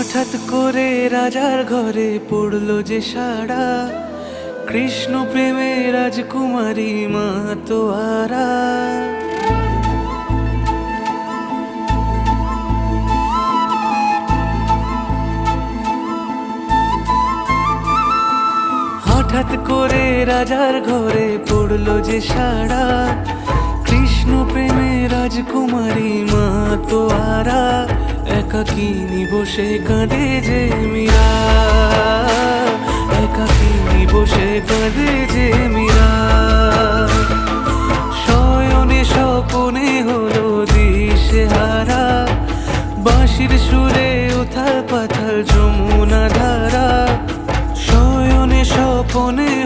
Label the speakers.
Speaker 1: হঠাৎ করে রাজার ঘরে পড়লো যে সাড়া, কৃষ্ণ প্রেমে রাজকুমারী মাতোয়ারা। হঠাৎ করে রাজার ঘরে পড়লো যে সাড়া, কৃষ্ণ প্রেমে রাজকুমারী মাতোয়ারা। একাকিনী বসে কাঁদে যে মীরা, একাকিনী বসে কাঁদে যে মীরা।